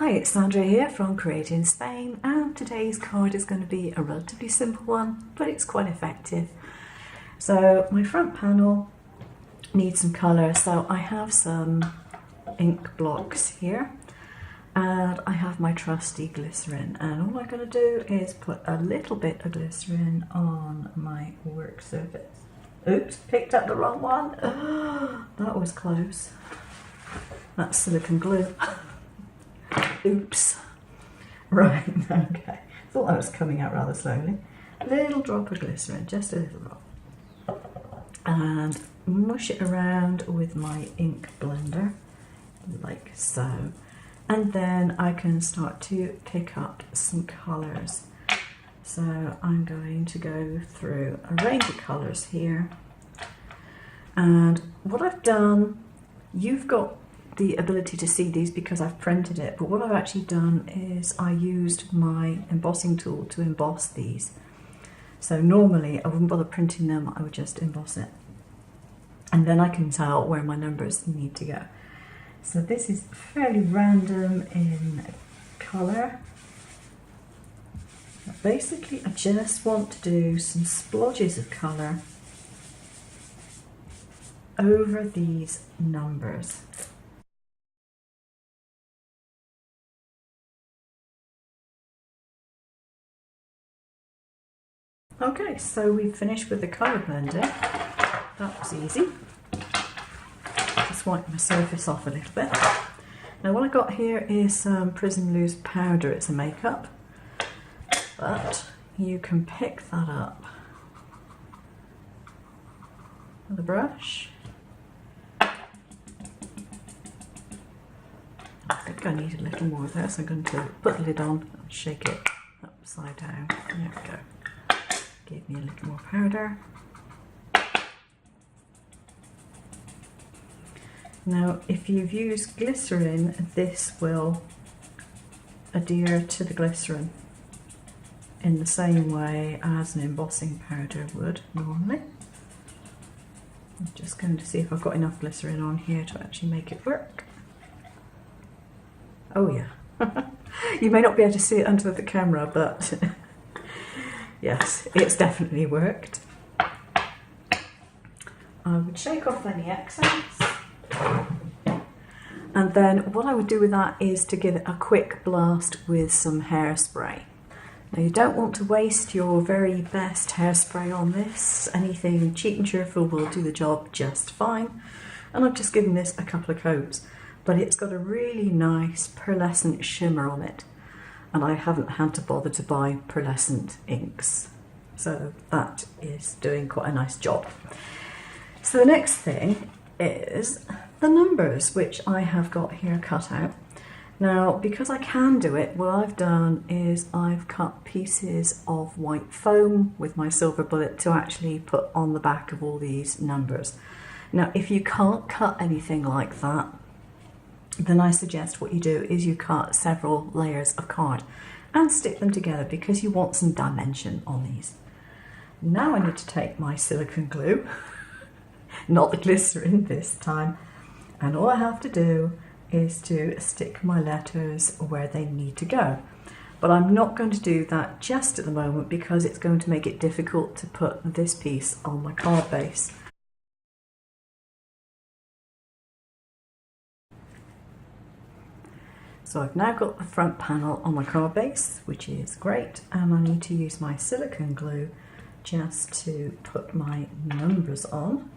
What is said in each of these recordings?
Hi, it's Sandra here from Create in Spain, and today's card is going to be a relatively simple one, but it's quite effective. So my front panel needs some colour, so I have some ink blocks here and I have my trusty glycerin, and all I'm going to do is put a little bit of glycerin on my work surface. Oops, picked up the wrong one. That was close. That's silicone glue. Oops. Right, okay. Thought that was coming out rather slowly. A little drop of glycerin, just a little drop. And mush it around with my ink blender, like so. And then I can start to pick up some colours. So I'm going to go through a range of colours here. And what I've done, you've got the ability to see these because I've printed it, but what I've actually done is I used my embossing tool to emboss these. So normally I wouldn't bother printing them, I would just emboss it. And then I can tell where my numbers need to go. So this is fairly random in colour. Basically I just want to do some splodges of colour over these numbers. Okay, so we've finished with the colour blending. That was easy. Just wipe my surface off a little bit. Now what I got here is some Prism Loose powder. It's a makeup, but you can pick that up with a brush. I think I need a little more of this. I'm going to put the lid on and shake it upside down. There we go. Give me a little more powder. Now, if you've used glycerin, this will adhere to the glycerin in the same way as an embossing powder would normally. I'm just going to see if I've got enough glycerin on here to actually make it work. Oh yeah. You may not be able to see it under the camera, but yes, it's definitely worked. I would shake off any excess. And then what I would do with that is to give it a quick blast with some hairspray. Now you don't want to waste your very best hairspray on this. Anything cheap and cheerful will do the job just fine. And I've just given this a couple of coats, but it's got a really nice pearlescent shimmer on it. And I haven't had to bother to buy pearlescent inks. So that is doing quite a nice job. So the next thing is the numbers, which I have got here cut out. Now, because I can do it, what I've done is I've cut pieces of white foam with my silver bullet to actually put on the back of all these numbers. Now, if you can't cut anything like that, then I suggest what you do is you cut several layers of card and stick them together because you want some dimension on these. Now I need to take my silicone glue, not the glycerin this time, and all I have to do is to stick my letters where they need to go. But I'm not going to do that just at the moment because it's going to make it difficult to put this piece on my card base. So I've now got the front panel on my card base, which is great, and I need to use my silicone glue just to put my numbers on.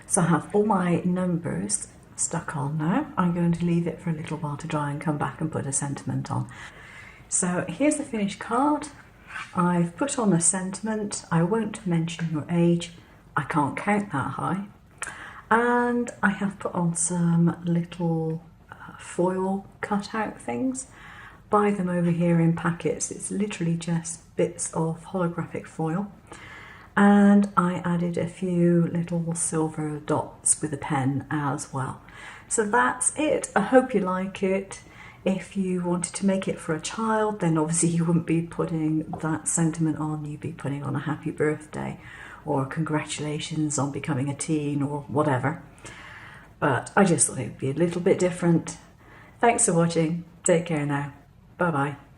So I have all my numbers stuck on now. I'm going to leave it for a little while to dry and come back and put a sentiment on. So here's the finished card. I've put on a sentiment. I won't mention your age. I can't count that high. And I have put on some little foil cutout things. Buy them over here in packets. It's literally just bits of holographic foil. And I added a few little silver dots with a pen as well. So that's it. I hope you like it. If you wanted to make it for a child, then obviously you wouldn't be putting that sentiment on, you'd be putting on a happy birthday or congratulations on becoming a teen or whatever. But I just thought it would be a little bit different. Thanks for watching. Take care now. Bye bye.